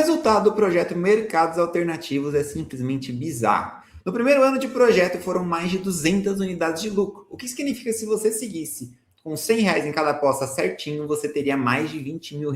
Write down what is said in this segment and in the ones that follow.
resultado do projeto Mercados Alternativos é simplesmente bizarro. No primeiro ano de projeto foram mais de 200 unidades de lucro, o que significa que se você seguisse com R$ 100 em cada aposta certinho, você teria mais de R$ 20 mil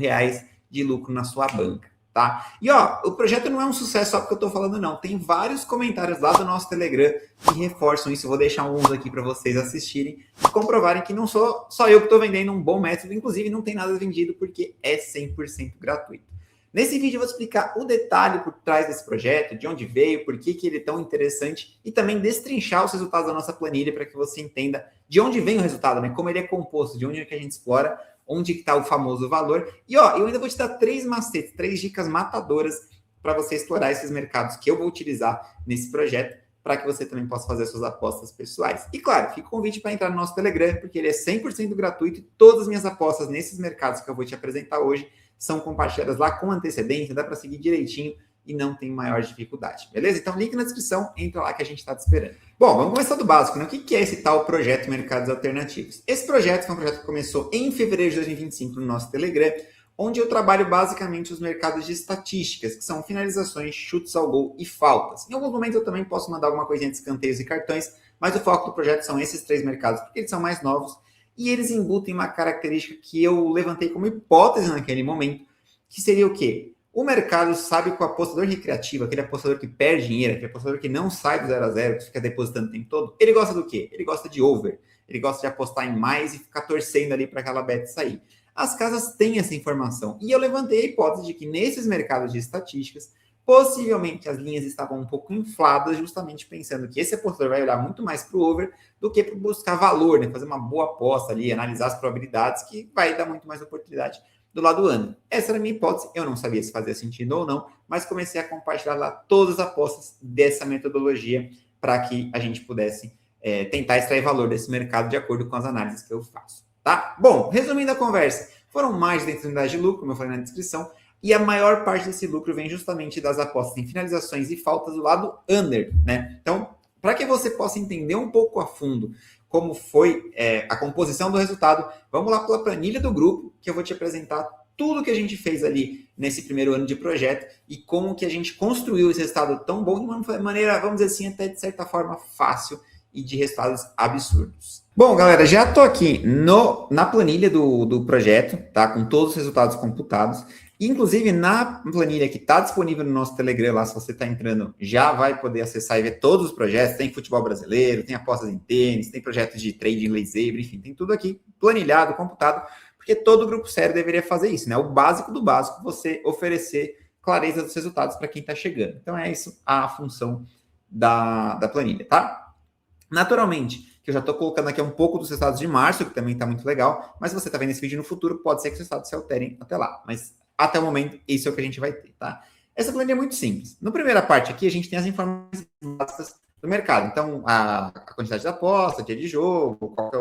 de lucro na sua banca, tá? E ó, o projeto não é um sucesso só porque eu tô falando não, tem vários comentários lá do nosso Telegram que reforçam isso, eu vou deixar alguns aqui para vocês assistirem e comprovarem que não sou só eu que tô vendendo um bom método, inclusive não tem nada vendido porque é 100% gratuito. Nesse vídeo eu vou explicar o detalhe por trás desse projeto, de onde veio, por que ele é tão interessante e também destrinchar os resultados da nossa planilha para que você entenda de onde vem o resultado, né? Como ele é composto, de onde é que a gente explora, onde está o famoso valor. E ó, eu ainda vou te dar 3 macetes, 3 dicas matadoras para você explorar esses mercados que eu vou utilizar nesse projeto para que você também possa fazer suas apostas pessoais. E claro, fica o convite para entrar no nosso Telegram, porque ele é 100% gratuito e todas as minhas apostas nesses mercados que eu vou te apresentar hoje são compartilhadas lá com antecedência, dá para seguir direitinho e não tem maior dificuldade, beleza? Então, link na descrição, entra lá que a gente está te esperando. Bom, vamos começar do básico, né? O que é esse tal projeto Mercados Alternativos? Esse projeto foi um projeto que começou em fevereiro de 2025 no nosso Telegram, onde eu trabalho basicamente os mercados de estatísticas, que são finalizações, chutes ao gol e faltas. Em alguns momentos eu também posso mandar alguma coisinha de escanteios e cartões, mas o foco do projeto são esses 3 mercados, porque eles são mais novos e eles embutem uma característica que eu levantei como hipótese naquele momento, que seria o quê? O mercado sabe que o apostador recreativo, aquele apostador que perde dinheiro, aquele apostador que não sai do 0 a 0, que fica depositando o tempo todo, ele gosta do quê? Ele gosta de over, ele gosta de apostar em mais e ficar torcendo ali para aquela bet sair. As casas têm essa informação, e eu levantei a hipótese de que nesses mercados de estatísticas, possivelmente as linhas estavam um pouco infladas, justamente pensando que esse apostador vai olhar muito mais para o over do que para buscar valor, né? Fazer uma boa aposta ali, analisar as probabilidades, que vai dar muito mais oportunidade do lado do ano. Essa era a minha hipótese, eu não sabia se fazia sentido ou não, mas comecei a compartilhar lá todas as apostas dessa metodologia para que a gente pudesse tentar extrair valor desse mercado de acordo com as análises que eu faço, tá? Bom, resumindo a conversa, foram mais de 200 unidades de lucro, como eu falei na descrição, e a maior parte desse lucro vem justamente das apostas em finalizações e faltas do lado under, né? Então, para que você possa entender um pouco a fundo como foi a composição do resultado, vamos lá pela planilha do grupo, que eu vou te apresentar tudo que a gente fez ali nesse primeiro ano de projeto e como que a gente construiu esse resultado tão bom de uma maneira, vamos dizer assim, até de certa forma fácil e de resultados absurdos. Bom, galera, já estou aqui na planilha do projeto, tá? Com todos os resultados computados. Inclusive, na planilha que está disponível no nosso Telegram, lá, se você está entrando, já vai poder acessar e ver todos os projetos. Tem futebol brasileiro, tem apostas em tênis, tem projetos de trading lei zebra, enfim, tem tudo aqui planilhado, computado, porque todo grupo sério deveria fazer isso, né? O básico do básico, você oferecer clareza dos resultados para quem está chegando. Então, é isso a função da planilha, tá? Naturalmente, que eu já estou colocando aqui um pouco dos resultados de março, que também está muito legal, mas se você está vendo esse vídeo no futuro, pode ser que os resultados se alterem até lá. Mas até o momento, isso é o que a gente vai ter, tá? Essa planilha é muito simples. Na primeira parte aqui, a gente tem as informações básicas do mercado. Então, a quantidade de aposta, dia de jogo, qual é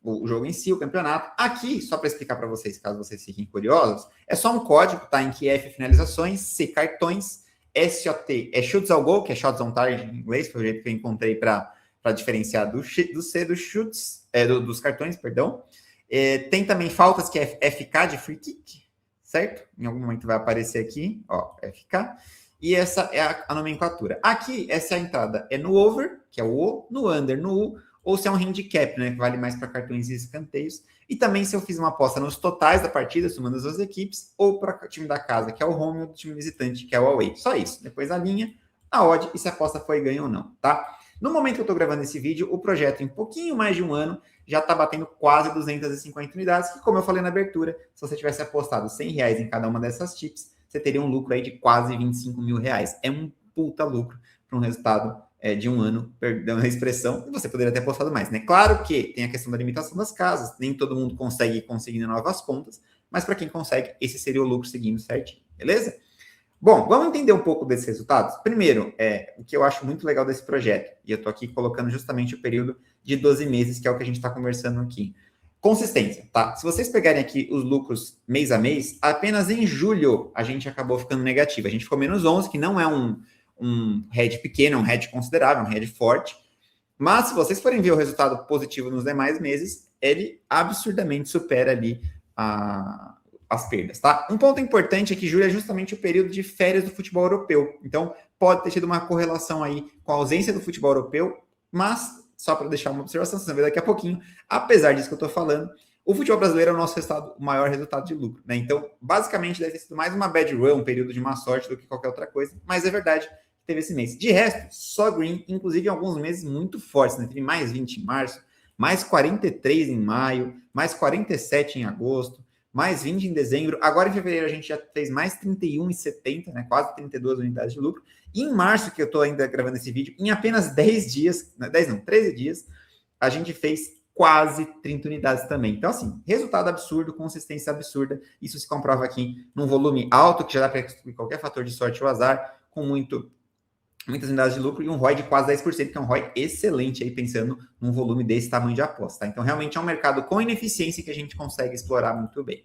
o jogo em si, o campeonato. Aqui, só para explicar para vocês, caso vocês fiquem curiosos, é só um código, tá? Em que F finalizações, C cartões, SOT é chutes ao gol, que é shots on target em inglês, foi o jeito que eu encontrei para diferenciar do C dos chutes, dos cartões, perdão. Tem também faltas, que é FK de free kick, certo? Em algum momento vai aparecer aqui, ó, FK. E essa é a nomenclatura. Aqui, essa é a entrada. É no over, que é o O, no under, no U, ou se é um handicap, né, que vale mais para cartões e escanteios. E também se eu fiz uma aposta nos totais da partida, somando as duas equipes, ou para o time da casa, que é o home, ou do time visitante, que é o away. Só isso. Depois a linha, a odd e se a aposta foi ganho ou não, tá? No momento que eu estou gravando esse vídeo, o projeto, em um pouquinho mais de um ano, já está batendo quase 250 unidades, que, como eu falei na abertura, se você tivesse apostado R$ 100 em cada uma dessas chips, você teria um lucro aí de quase R$ 25 mil. É um puta lucro para um resultado de um ano, perdão a expressão, e você poderia ter apostado mais, né? Claro que tem a questão da limitação das casas, nem todo mundo consegue conseguir novas contas, mas para quem consegue, esse seria o lucro seguindo certinho, beleza? Bom, vamos entender um pouco desses resultados? Primeiro, o que eu acho muito legal desse projeto, e eu estou aqui colocando justamente o período de 12 meses, que é o que a gente está conversando aqui. Consistência, tá? Se vocês pegarem aqui os lucros mês a mês, apenas em julho a gente acabou ficando negativo. A gente ficou menos 11, que não é um head pequeno, é um head considerável, um head forte. Mas se vocês forem ver o resultado positivo nos demais meses, ele absurdamente supera ali as perdas, tá? Um ponto importante é que julho é justamente o período de férias do futebol europeu. Então, pode ter tido uma correlação aí com a ausência do futebol europeu, mas, só para deixar uma observação, você vai ver daqui a pouquinho, apesar disso que eu estou falando, o futebol brasileiro é o nosso resultado, o maior resultado de lucro, né? Então, basicamente, deve ter sido mais uma bad run, um período de má sorte do que qualquer outra coisa, mas é verdade que teve esse mês. De resto, só green, inclusive em alguns meses muito fortes, né? Teve mais 20 em março, mais 43 em maio, mais 47 em agosto, mais 20 em dezembro. Agora em fevereiro a gente já fez mais 31,70, né? Quase 32 unidades de lucro. E em março, que eu estou ainda gravando esse vídeo, em apenas 10 dias, 10 não, 13 dias, a gente fez quase 30 unidades também. Então, assim, resultado absurdo, consistência absurda. Isso se comprova aqui num volume alto, que já dá para excluir qualquer fator de sorte ou azar, com muitas unidades de lucro e um ROI de quase 10%, que é um ROI excelente aí, pensando num volume desse tamanho de aposta. Tá? Então, realmente é um mercado com ineficiência que a gente consegue explorar muito bem.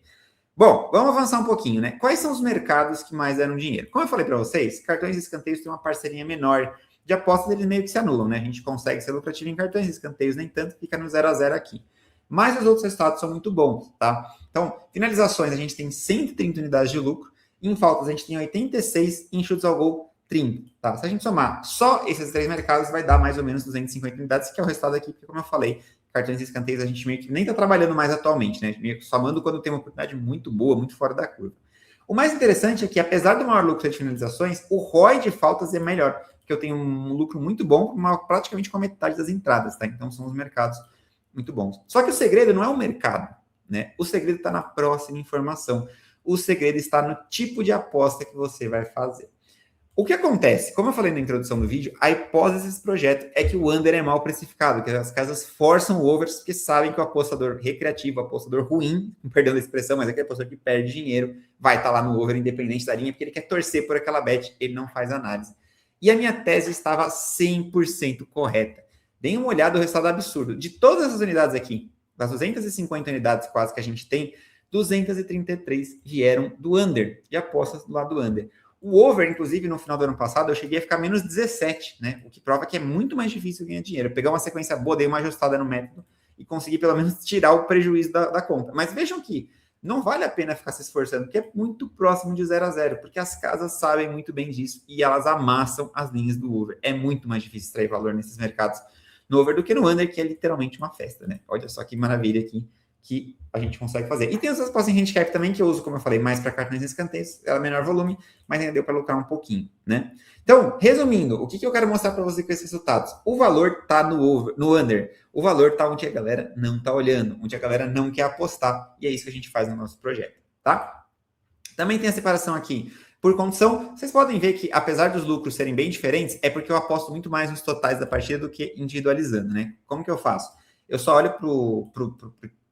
Bom, vamos avançar um pouquinho, né? Quais são os mercados que mais deram dinheiro? Como eu falei para vocês, cartões e escanteios têm uma parceirinha menor de apostas, eles meio que se anulam, né? A gente consegue ser lucrativo em cartões e escanteios, nem tanto, fica no 0 a 0 aqui. Mas os outros resultados são muito bons, tá? Então, finalizações, a gente tem 130 unidades de lucro, em faltas a gente tem 86, em chutes ao gol 30, tá? Se a gente somar só esses três mercados, vai dar mais ou menos 250 unidades, que é o resultado aqui, porque como eu falei, cartões e escanteios a gente meio que nem tá trabalhando mais atualmente, né? Meio que somando quando tem uma oportunidade muito boa, muito fora da curva. O mais interessante é que, apesar do maior lucro de finalizações, o ROI de faltas é melhor, porque eu tenho um lucro muito bom, praticamente com a metade das entradas, tá? Então são os mercados muito bons. Só que o segredo não é o mercado, né? O segredo está na próxima informação. O segredo está no tipo de aposta que você vai fazer. O que acontece? Como eu falei na introdução do vídeo, a hipótese desse projeto é que o under é mal precificado, que as casas forçam overs porque sabem que o apostador recreativo, o apostador ruim, perdendo a expressão, mas é aquele apostador que perde dinheiro, vai estar lá no over independente da linha, porque ele quer torcer por aquela bet, ele não faz análise. E a minha tese estava 100% correta. Deem uma olhada no resultado absurdo. De todas essas unidades aqui, das 250 unidades quase que a gente tem, 233 vieram do under, de apostas do lado do under. O over, inclusive, no final do ano passado, eu cheguei a ficar menos 17, né? O que prova que é muito mais difícil ganhar dinheiro. Eu pegar uma sequência boa, dei uma ajustada no método e consegui pelo menos tirar o prejuízo da conta. Mas vejam que não vale a pena ficar se esforçando, porque é muito próximo de 0 a 0, porque as casas sabem muito bem disso e elas amassam as linhas do over. É muito mais difícil extrair valor nesses mercados no over do que no under, que é literalmente uma festa, né? Olha só que maravilha aqui que a gente consegue fazer. E tem as respostas em handicap também, que eu uso, como eu falei, mais para cartões e escanteios, ela é menor volume, mas ainda deu para lucrar um pouquinho, né? Então, resumindo, o que eu quero mostrar para você com esses resultados? O valor está no under, o valor está onde a galera não está olhando, onde a galera não quer apostar, e é isso que a gente faz no nosso projeto, tá? Também tem a separação aqui por condição. Vocês podem ver que, apesar dos lucros serem bem diferentes, é porque eu aposto muito mais nos totais da partida do que individualizando, né? Como que eu faço? Eu só olho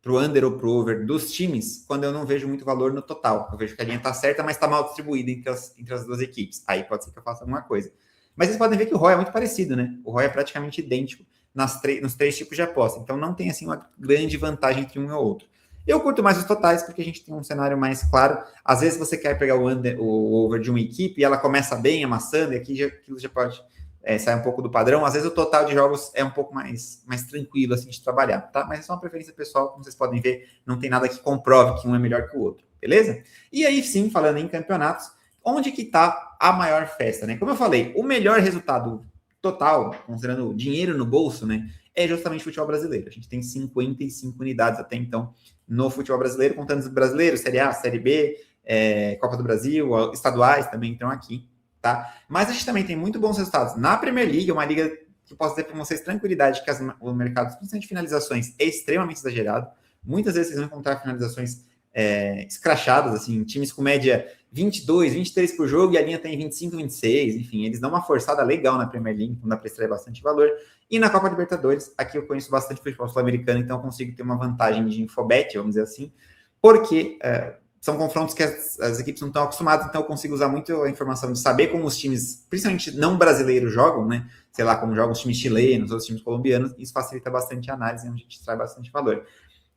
pro under ou pro over dos times quando eu não vejo muito valor no total. Eu vejo que a linha tá certa, mas tá mal distribuída entre as duas equipes. Aí pode ser que eu faça alguma coisa. Mas vocês podem ver que o ROI é muito parecido, né? O ROI é praticamente idêntico nos três tipos de aposta. Então não tem assim uma grande vantagem entre um e o outro. Eu curto mais os totais porque a gente tem um cenário mais claro. Às vezes você quer pegar o over de uma equipe e ela começa bem amassando, e aquilo já pode sai um pouco do padrão. Às vezes o total de jogos é um pouco mais tranquilo assim de trabalhar, tá? Mas é só uma preferência pessoal, como vocês podem ver, não tem nada que comprove que um é melhor que o outro, beleza? E aí sim, falando em campeonatos, onde que tá a maior festa, né? Como eu falei, o melhor resultado total, considerando dinheiro no bolso, né, é justamente o futebol brasileiro. A gente tem 55 unidades até então no futebol brasileiro, contando os brasileiros, Série A, Série B, Copa do Brasil, estaduais também estão aqui. Tá? Mas a gente também tem muito bons resultados na Premier League, uma liga que eu posso dizer para vocês tranquilidade que o mercado, principalmente de finalizações, é extremamente exagerado. Muitas vezes vocês vão encontrar finalizações escrachadas, assim, times com média 22, 23 por jogo e a linha tem 25, 26, enfim, eles dão uma forçada legal na Premier League, então dá para extrair bastante valor. E na Copa Libertadores, aqui eu conheço bastante futebol sul-americano, então eu consigo ter uma vantagem de infobet, vamos dizer assim, porque são confrontos que as equipes não estão acostumadas, então eu consigo usar muito a informação de saber como os times, principalmente não brasileiros, jogam, né? Sei lá, como jogam os times chilenos, os times colombianos, isso facilita bastante a análise, onde a gente traz bastante valor.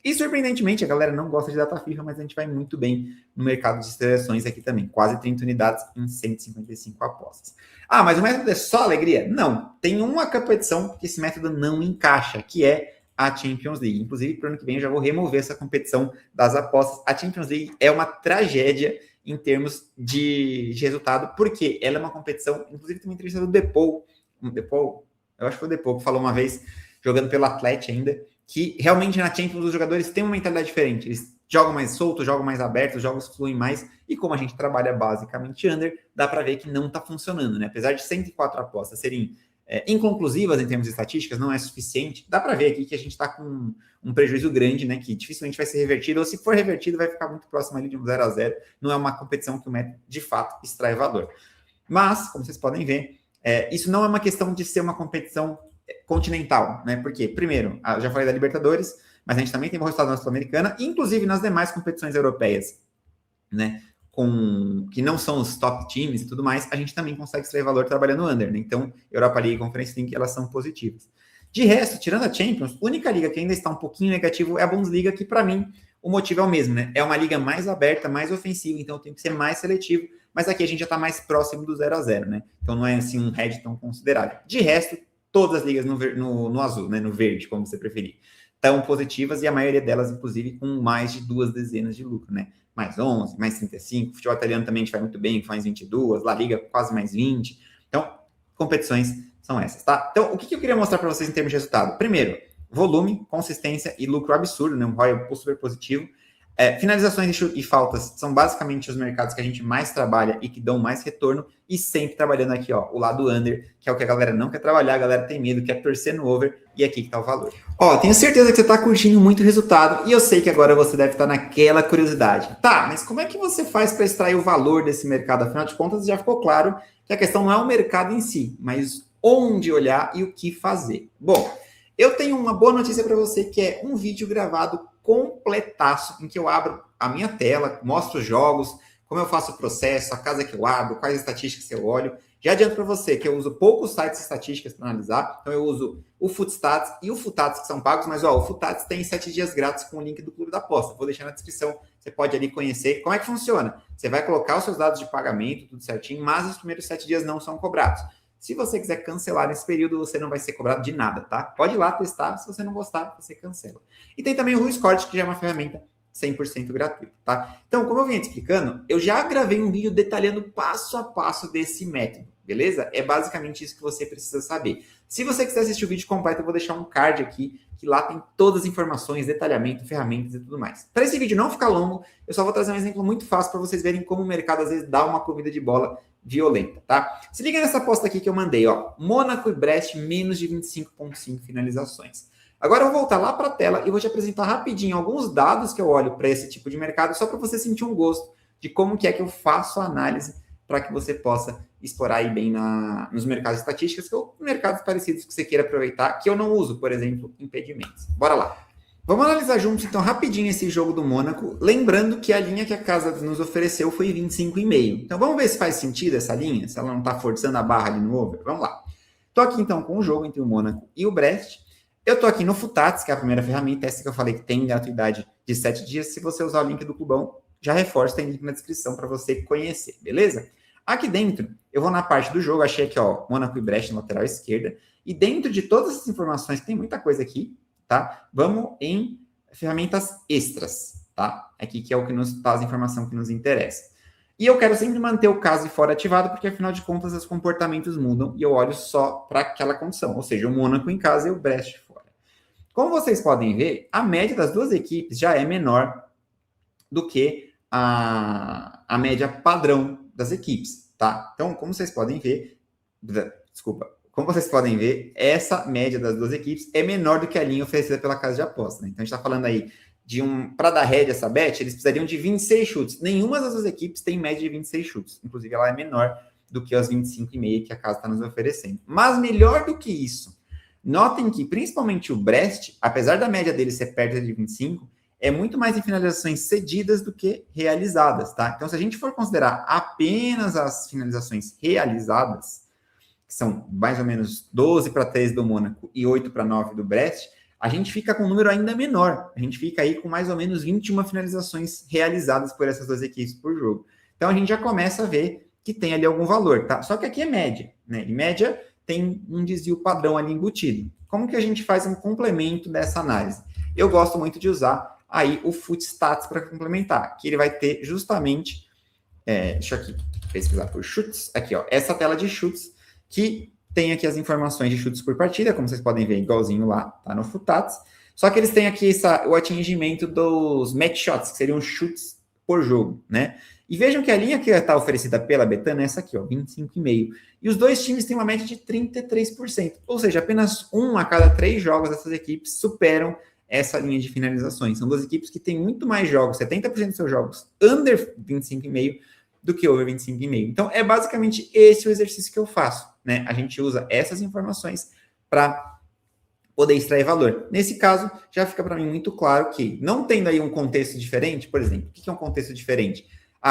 E, surpreendentemente, a galera não gosta de data FIFA, mas a gente vai muito bem no mercado de seleções aqui também. Quase 30 unidades em 155 apostas. Mas o método é só alegria? Não. Tem uma competição que esse método não encaixa, que é a Champions League. Inclusive, para o ano que vem, eu já vou remover essa competição das apostas. A Champions League é uma tragédia em termos de resultado, porque ela é uma competição, inclusive tem uma entrevista do Depou, eu acho que foi o Depou que falou uma vez, jogando pelo Atlético ainda, que realmente na Champions os jogadores têm uma mentalidade diferente, eles jogam mais solto, jogam mais aberto, os jogos fluem mais, e como a gente trabalha basicamente under, dá para ver que não está funcionando, né? Apesar de 104 apostas serem inconclusivas em termos de estatísticas, não é suficiente, dá para ver aqui que a gente está com um prejuízo grande, né? Que dificilmente vai ser revertido, ou se for revertido, vai ficar muito próximo ali de um 0-0, não é uma competição que o método de fato extrai valor. Mas, como vocês podem ver, isso não é uma questão de ser uma competição continental, né? Porque, primeiro, eu já falei da Libertadores, mas a gente também tem bom resultado na Sul-Americana, inclusive nas demais competições europeias, né? Que não são os top times e tudo mais, a gente também consegue extrair valor trabalhando under, né? Então, Europa League e Conference League, elas são positivas. De resto, tirando a Champions, a única liga que ainda está um pouquinho negativo é a Bundesliga, que para mim o motivo é o mesmo, né? É uma liga mais aberta, mais ofensiva, então eu tenho que ser mais seletivo, mas aqui a gente já está mais próximo do 0-0, né? Então não é assim um head tão considerável. De resto, todas as ligas no azul, né? No verde, como você preferir, estão positivas e a maioria delas, inclusive, com mais de 2 dezenas de lucro, né? Mais 11, mais 35, futebol italiano também a gente vai muito bem, faz 22, La Liga quase mais 20. Então, competições são essas, tá? Então, o que eu queria mostrar para vocês em termos de resultado? Primeiro, volume, consistência e lucro absurdo, né? Um ROI super positivo. Finalizações e faltas são basicamente os mercados que a gente mais trabalha e que dão mais retorno, e sempre trabalhando aqui, ó, o lado under, que é o que a galera não quer trabalhar, a galera tem medo, quer torcer no over, e aqui que tá o valor. Ó, tenho certeza que você tá curtindo muito o resultado, e eu sei que agora você deve estar naquela curiosidade. Tá, mas como é que você faz para extrair o valor desse mercado? Afinal de contas, já ficou claro que a questão não é o mercado em si, mas onde olhar e o que fazer. Bom, eu tenho uma boa notícia para você, que é um vídeo gravado completaço, em que eu abro a minha tela, mostro os jogos, como eu faço o processo, a casa que eu abro, quais estatísticas eu olho. Já adianto para você que eu uso poucos sites de estatísticas para analisar, então eu uso o Footstats e o Footats, que são pagos, mas ó, o Footats tem 7 dias grátis com o link do Clube da Aposta. Vou deixar na descrição, você pode ali conhecer como é que funciona. Você vai colocar os seus dados de pagamento, tudo certinho, mas os primeiros 7 dias não são cobrados. Se você quiser cancelar nesse período, você não vai ser cobrado de nada, tá? Pode ir lá testar, se você não gostar, você cancela. E tem também o RuScore, que já é uma ferramenta 100% gratuita, tá? Então, como eu vinha te explicando, eu já gravei um vídeo detalhando passo a passo desse método, beleza? É basicamente isso que você precisa saber. Se você quiser assistir o vídeo completo, eu vou deixar um card aqui, que lá tem todas as informações, detalhamento, ferramentas e tudo mais. Para esse vídeo não ficar longo, eu só vou trazer um exemplo muito fácil para vocês verem como o mercado às vezes dá uma corrida de bola violenta, tá? Se liga nessa aposta aqui que eu mandei, ó. Mônaco e Brest, menos de 25,5 finalizações. Agora eu vou voltar lá para a tela e vou te apresentar rapidinho alguns dados que eu olho para esse tipo de mercado, só para você sentir um gosto de como que é que eu faço a análise para que você possa explorar aí bem nos mercados estatísticos ou mercados parecidos que você queira aproveitar, que eu não uso, por exemplo, impedimentos. Bora lá. Vamos analisar juntos, então, rapidinho esse jogo do Mônaco, lembrando que a linha que a casa nos ofereceu foi 25,5. Então, vamos ver se faz sentido essa linha, se ela não está forçando a barra ali no over. Vamos lá. Estou aqui, então, com o jogo entre o Mônaco e o Brest. Eu estou aqui no Footats, que é a primeira ferramenta, essa que eu falei que tem gratuidade de 7 dias. Se você usar o link do Clubão, já reforço, tem link na descrição para você conhecer, beleza? Aqui dentro, eu vou na parte do jogo, achei aqui, ó, Mônaco e Brest na lateral esquerda. E dentro de todas essas informações, tem muita coisa aqui, tá? Vamos em ferramentas extras, tá? Aqui que é o que nos traz a informação que nos interessa. E eu quero sempre manter o caso de fora ativado, porque afinal de contas os comportamentos mudam e eu olho só para aquela condição, ou seja, o Mônaco em casa e o Brest fora. Como vocês podem ver, a média das duas equipes já é menor do que a média padrão das equipes, tá? Então, como vocês podem ver, como vocês podem ver, essa média das duas equipes é menor do que a linha oferecida pela casa de aposta, né? Então, a gente está falando aí de para dar head essa bet, eles precisariam de 26 chutes. Nenhuma das duas equipes tem média de 26 chutes. Inclusive, ela é menor do que as 25,5 que a casa está nos oferecendo. Mas melhor do que isso, notem que, principalmente o Brest, apesar da média dele ser perto de 25, é muito mais em finalizações cedidas do que realizadas, tá? Então, se a gente for considerar apenas as finalizações realizadas, que são mais ou menos 12 para 13 do Mônaco e 8 para 9 do Brest, a gente fica com um número ainda menor. A gente fica aí com mais ou menos 21 finalizações realizadas por essas duas equipes por jogo. Então, a gente já começa a ver que tem ali algum valor, tá? Só que aqui é média, né? Em média, tem um desvio padrão ali embutido. Como que a gente faz um complemento dessa análise? Eu gosto muito de usar aí o Footstats para complementar, que ele vai ter justamente, deixa eu aqui pesquisar por chutes, aqui ó, essa tela de chutes, que tem aqui as informações de chutes por partida, como vocês podem ver, igualzinho lá, tá no Footstats, só que eles têm aqui o atingimento dos match shots, que seriam chutes por jogo, né? E vejam que a linha que está oferecida pela Betano é essa aqui, ó, 25,5. E os dois times têm uma média de 33%. Ou seja, apenas 1 a cada 3 jogos dessas equipes superam essa linha de finalizações. São duas equipes que têm muito mais jogos, 70% dos seus jogos under 25,5 do que over 25,5. Então, é basicamente esse o exercício que eu faço, né? A gente usa essas informações para poder extrair valor. Nesse caso, já fica para mim muito claro que, não tendo aí um contexto diferente, por exemplo, o que é um contexto diferente?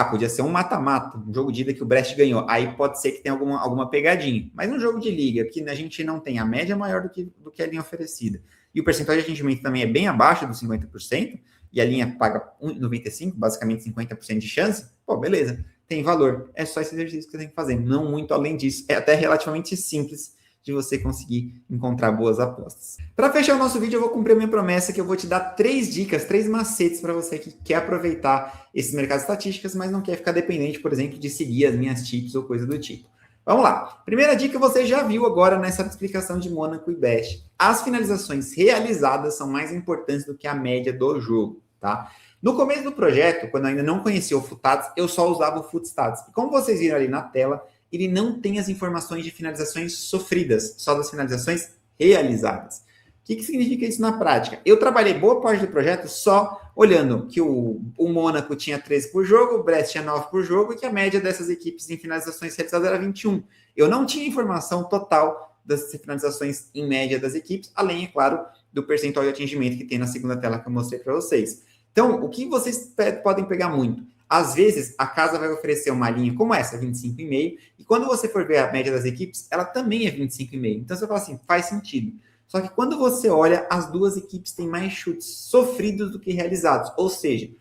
Podia ser um mata-mata, um jogo de ida que o Brest ganhou. Aí pode ser que tenha alguma pegadinha. Mas um jogo de liga, que a gente não tem a média maior do que a linha oferecida, e o percentual de atingimento também é bem abaixo dos 50%, e a linha paga 1,95%, basicamente 50% de chance, pô, beleza, tem valor. É só esse exercício que você tem que fazer, não muito além disso. É até relativamente simples de você conseguir encontrar boas apostas. Para fechar o nosso vídeo, eu vou cumprir a minha promessa que eu vou te dar 3 dicas, 3 macetes para você que quer aproveitar esses mercados de estatísticas, mas não quer ficar dependente, por exemplo, de seguir as minhas tips ou coisa do tipo. Vamos lá. Primeira dica você já viu agora nessa explicação de Mônaco e Best. As finalizações realizadas são mais importantes do que a média do jogo, tá? No começo do projeto, quando eu ainda não conhecia o Footstats, eu só usava o Footstats. E como vocês viram ali na tela, ele não tem as informações de finalizações sofridas, só das finalizações realizadas. O que significa isso na prática? Eu trabalhei boa parte do projeto só olhando que o Mônaco tinha 13 por jogo, o Brest tinha 9 por jogo e que a média dessas equipes em finalizações realizadas era 21. Eu não tinha informação total das finalizações em média das equipes, além, é claro, do percentual de atingimento que tem na segunda tela que eu mostrei para vocês. Então, o que vocês podem pegar muito? Às vezes, a casa vai oferecer uma linha como essa, 25,5, e quando você for ver a média das equipes, ela também é 25,5. Então, você fala assim, faz sentido. Só que quando você olha, as duas equipes têm mais chutes sofridos do que realizados. Ou seja,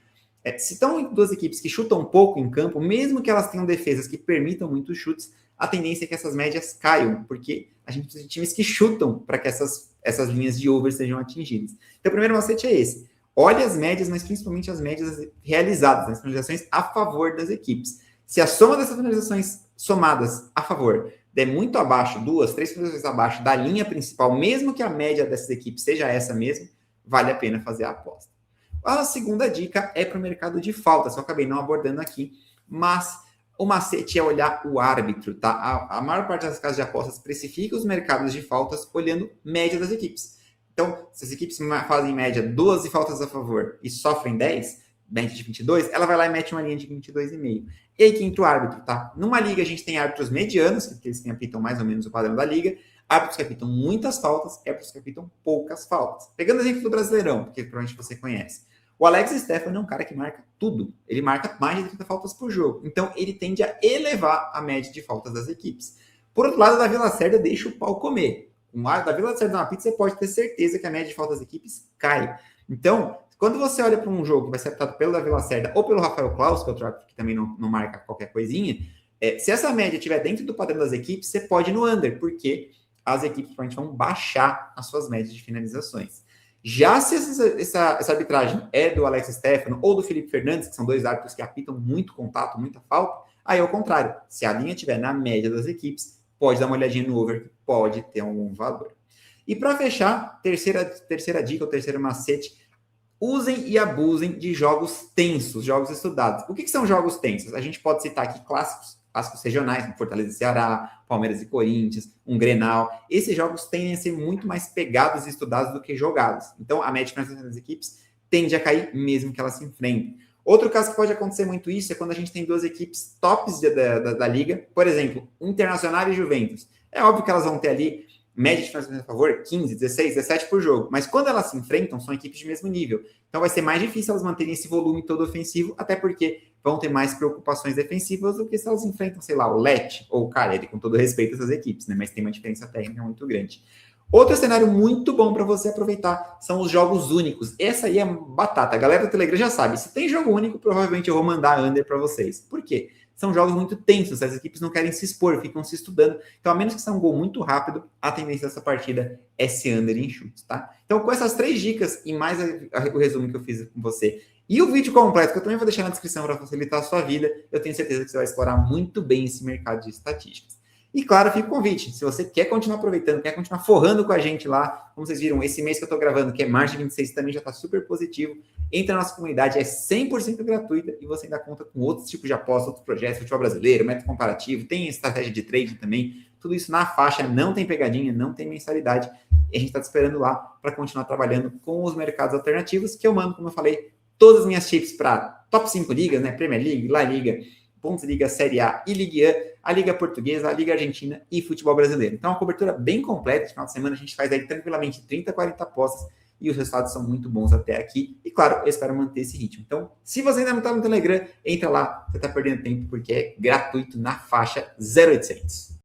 se estão duas equipes que chutam pouco em campo, mesmo que elas tenham defesas que permitam muitos chutes, a tendência é que essas médias caiam, porque a gente precisa de times que chutam para que essas linhas de over sejam atingidas. Então, o primeiro macete é esse. Olhe as médias, mas principalmente as médias realizadas, as finalizações a favor das equipes. Se a soma dessas finalizações somadas a favor der muito abaixo, 2, 3 finalizações abaixo da linha principal, mesmo que a média dessas equipes seja essa mesmo, vale a pena fazer a aposta. A segunda dica é para o mercado de faltas, eu acabei não abordando aqui, mas o macete é olhar o árbitro, tá? A maior parte das casas de apostas precifica os mercados de faltas olhando média das equipes. Então, se as equipes fazem em média 12 faltas a favor e sofrem 10, média de 22, ela vai lá e mete uma linha de 22,5. E aí que entra o árbitro, tá? Numa liga a gente tem árbitros medianos, que eles apitam mais ou menos o padrão da liga, árbitros que apitam muitas faltas, árbitros que apitam poucas faltas. Pegando o exemplo do Brasileirão, porque provavelmente você conhece. O Alex Stefano é um cara que marca tudo. Ele marca mais de 30 faltas por jogo. Então, ele tende a elevar a média de faltas das equipes. Por outro lado, o Davi Lacerda deixa o pau comer. Da Vila Lacerda na pizza, você pode ter certeza que a média de faltas das equipes cai. Então, quando você olha para um jogo que vai ser apitado pelo Davi Lacerda ou pelo Rafael Claus, que é outro árbitro que também não marca qualquer coisinha, se essa média estiver dentro do padrão das equipes, você pode ir no under, porque as equipes provavelmente vão baixar as suas médias de finalizações. Já se essa arbitragem é do Alex Stefano ou do Felipe Fernandes, que são dois árbitros que apitam muito contato, muita falta, aí é o contrário. Se a linha estiver na média das equipes, pode dar uma olhadinha no over, que pode ter algum valor. E para fechar, terceira dica, ou terceiro macete, usem e abusem de jogos tensos, jogos estudados. O que são jogos tensos? A gente pode citar aqui clássicos regionais, como Fortaleza e Ceará, Palmeiras e Corinthians, um Grenal. Esses jogos tendem a ser muito mais pegados e estudados do que jogados. Então, a média das equipes tende a cair, mesmo que elas se enfrentem. Outro caso que pode acontecer muito isso é quando a gente tem duas equipes tops da liga, por exemplo, Internacional e Juventus. É óbvio que elas vão ter ali média de finalizações a favor, 15, 16, 17 por jogo, mas quando elas se enfrentam, são equipes de mesmo nível. Então vai ser mais difícil elas manterem esse volume todo ofensivo, até porque vão ter mais preocupações defensivas do que se elas enfrentam, sei lá, o Lecce ou o Cagliari, com todo respeito a essas equipes, né? Mas tem uma diferença técnica muito grande. Outro cenário muito bom para você aproveitar são os jogos únicos. Essa aí é batata. A galera do Telegram já sabe. Se tem jogo único, provavelmente eu vou mandar under para vocês. Por quê? são jogos muito tensos, as equipes não querem se expor, ficam se estudando. Então, a menos que seja um gol muito rápido, a tendência dessa partida é ser under em chutes, tá? Então, com essas 3 dicas e mais o resumo que eu fiz com você e o vídeo completo, que eu também vou deixar na descrição para facilitar a sua vida, eu tenho certeza que você vai explorar muito bem esse mercado de estatísticas. E claro, fica o convite, se você quer continuar aproveitando, quer continuar forrando com a gente lá, como vocês viram, esse mês que eu estou gravando, que é março de 26, também já está super positivo, entra na nossa comunidade, é 100% gratuita e você ainda conta com outros tipos de apostas, outros projetos, futebol brasileiro, método comparativo, tem estratégia de trade também, tudo isso na faixa, não tem pegadinha, não tem mensalidade, e a gente está te esperando lá para continuar trabalhando com os mercados alternativos, que eu mando, como eu falei, todas as minhas tips para top 5 ligas, né, Premier League, La Liga, Bundesliga, Série A e Ligue 1, a Liga Portuguesa, a Liga Argentina e futebol brasileiro. Então, é uma cobertura bem completa. No final de semana, a gente faz aí tranquilamente 30, 40 apostas e os resultados são muito bons até aqui. E, claro, eu espero manter esse ritmo. Então, se você ainda não está no Telegram, entra lá, você está perdendo tempo porque é gratuito na faixa 0800.